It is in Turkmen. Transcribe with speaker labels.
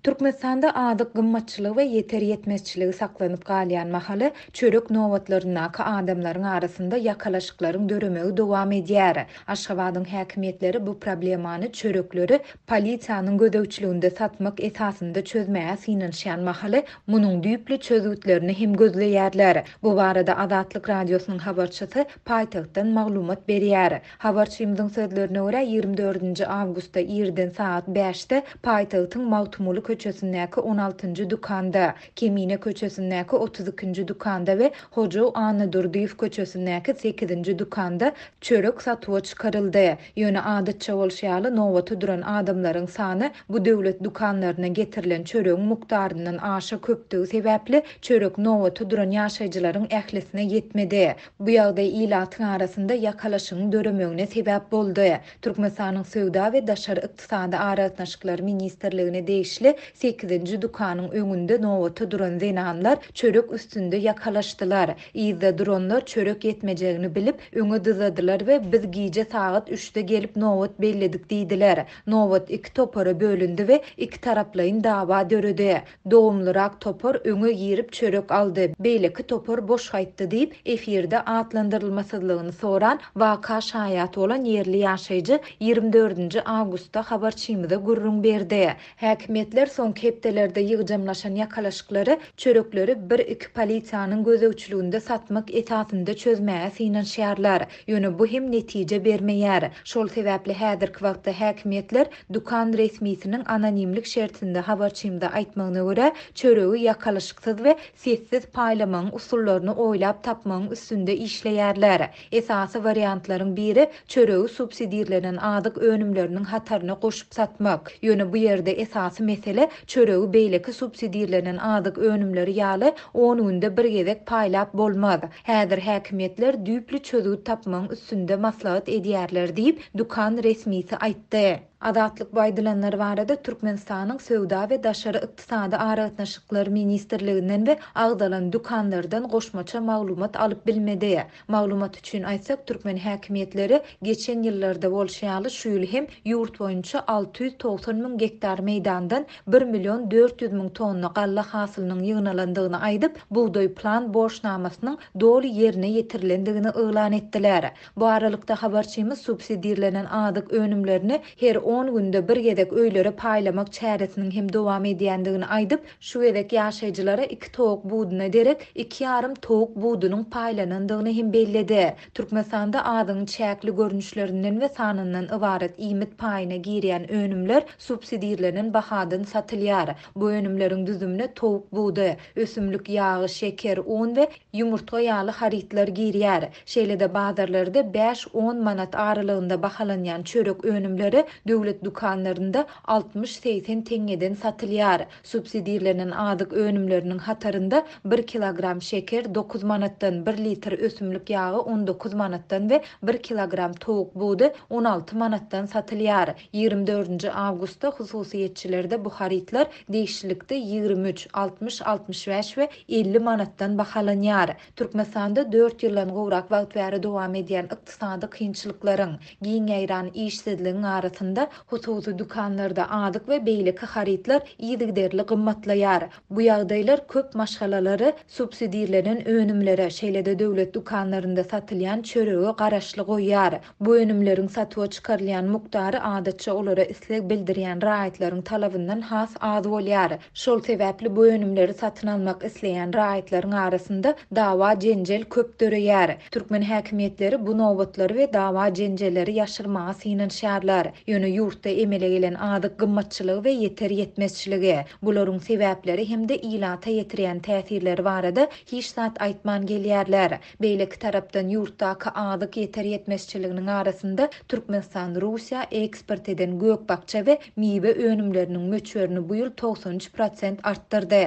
Speaker 1: Türkmenistanda adyk gymmatçylygy we ýeter ýetmezçiligi saklanyp galýan mahaly çörek nowatlaryna adamlaryň arasynda ýakalaşyklaryň döremegi dowam edýär. Aşgabatyň häkimetleri bu problemany çörekleri polisiýanyň gödäwçiliginde satmak esasynda çözmäge synanşan mahaly munyň düýpli çözgütlerini hem gözleýärler. Bu barada Azatlyk radiosynyň habarçysy paýtagtdan maglumat berýär. Habarçymyzyň sözlerine görä 24 awgustda ýerden saat 5-de paýtagtyň Mawtumuly köçesindäki 16-njy dukanda, Kemine köçesindäki 32-nji dukanda we Hoca Anna Durdiýew köçesindäki 8-nji dukanda çörek satywa çykaryldy. Ýöne adatça bolşýaly nowaty duran adamlaryň sany bu döwlet dukanlaryna getirilen çöregiň mukdaryndan aşa köpdigi sebäpli çörek nowaty duran ýaşaýjylaryň ählisine ýetmedi. Bu ýagdaý ilatyň arasynda ýakalaşygyň döremegine sebäp boldy. Türkmenistanyň Söwda we Daşary ykdysady araşdyrmalar ministrligine degişli 8-nji dukanyň öňünde nowaty duran zenanlar çörek üstünde ýakalaşdylar. Ýa-da duranlar çörek ýetmejegini bilip öňe dyzadylar we biz giýje saat 3-de gelip nowat belledik diýdiler. Nowat iki topara bölündi we iki taraplaryň dawa döredi. Dowumlyrak topar öňe girip çörek aldy. Beýleki topar boş gaýtdy diýip efirde atlandyrylmasyzlygyny soran waka şaýaty bolan ýerli ýaşaýjy 24 awgustda habarçymyza gurrun berdi. Häkimetler soňky hepdelerde ýygjamlaşan ýakalaşyklary çörekleri 1-2 polisiýanyň gözäwçiliginde satmak esasynda çözmäge synanşýarlar. Ýöne bu hem netije bermeýär. Şol sebäpli häzirki wagtda häkimetler dukan resmiýetiniň anonimlik şertinde habarçymyza aýtmagyna görä çöregi ýakalaşyksyz we sessiz paýlamagyň usullaryny oýlap tapmagyň üstünde işleýärler. Esasy variantlaryň biri çöregi subsidiýalenen adyk önümleriniň hataryna goşup satmak. Ýöne bu ýerde esasy mesele çöregi beýleki subsidiýalenen adyk önümleri ýaly 10 günde bir gezek paýlap bolmaz. Häzir häkimetler düýpli çözügi tapmagyň üstünde maslahat edýärler diýip dukan resmiýeti aýtdy. Azatlyk baýdylanlar barada Türkmenistanyň Söwda we Daşary ykdysady araşdyrmalar ministrliginden we agdalan dukanlardan goşmaça maglumat alyp bilmedi. Maglumat üçin aýtsak Türkmen häkimetleri geçen ýyllarda bolşýaly şu ýyl hem ýurt boýunça 690 000 gektar meýdandan 1 milyon 400 000 tonna galla hasylynyň ýygnalandygyny aýdyp, buğdoý plan borçnamasynyň dolu ýerine ýetirilendigini öýlan etdiler. Bu aralykda habarçymyz subsidiýalenen adyk önümlerini her 10 günde bir gezek öýlere paýlamak çäresiniň hem dowam edýändigini aýdyp, şu gezek ýaşaýjylara 2 towuk buğdyna derek 2,5 towuk buğdynyň paýlanandygyny hem belledi. Türkmenistanda adyň çäkli görnüşlerinden we sanyndan ibaret iýmit paýyna girýän önümler subsidiýalenen bahadan satylýar. Bu önümleriň düzümine towuk buğdy, ösümlik ýagy, şeker, un we ýumurtga ýaly haritler girýär. Şeýle-de bazarlarda 5-10 manat aralygynda bahalanýan çörek önümleri döwlet dukanlarynda 60-80 teňeden satylýar. Subsidiýalenen adyk önümleriniň hatarynda 1 kilogram şeker 9 manatdan, 1 litr ösümlik ýagy 19 manatdan we 1 kilogram towuk buğdy 16 manatdan satylýar. 24 awgustda hususiýetçilerde bu haritler değişiklikde 23, 60, 65 we 50 manatdan bahalanýar. Türkmenistanda 4 ýyldan gowrak wagt bäri dowam edýän ykdysady kynçylyklaryň, giň-ýaýran işsizligiň arasynda hususy dukanlarda adyk we beýleki haritler ýygyderli gymmatlaýar. Bu ýagdaýlar köp maşgalalary subsidiýalenen önümlere, şeýle-de döwlet dukanlarynda satylýan çöregi garaşly goýýar. Bu önümleriň satywa çykarylýan mukdary adatça olara isleg bildirýän raýatlaryň talabyndan has az bolýar. Şol sebäpli bu önümleri satyn almak isleýän raýatlaryň arasynda dawa jenjel köp döreýär. Türkmen häkimetleri bu nowatlary we dawa jenjelleri ýaşyrmaga synanşýarlar. Ýöne ýurtda emele gelen adyk gymmatçylygy we ýeter ýetmezçiligi, bularyň sebäpleri hemde ilata ýetirýän täsirleri barada hiç zat aýtman gelýärler. Beýleki tarapdan ýurtdaky adyk ýeter ýetmezçiliginiň arasynda Türkmenistan Russiýa eksport eden gökbakça we mibe önümleriniň möçberini bu ýyl 93% artdyrdy.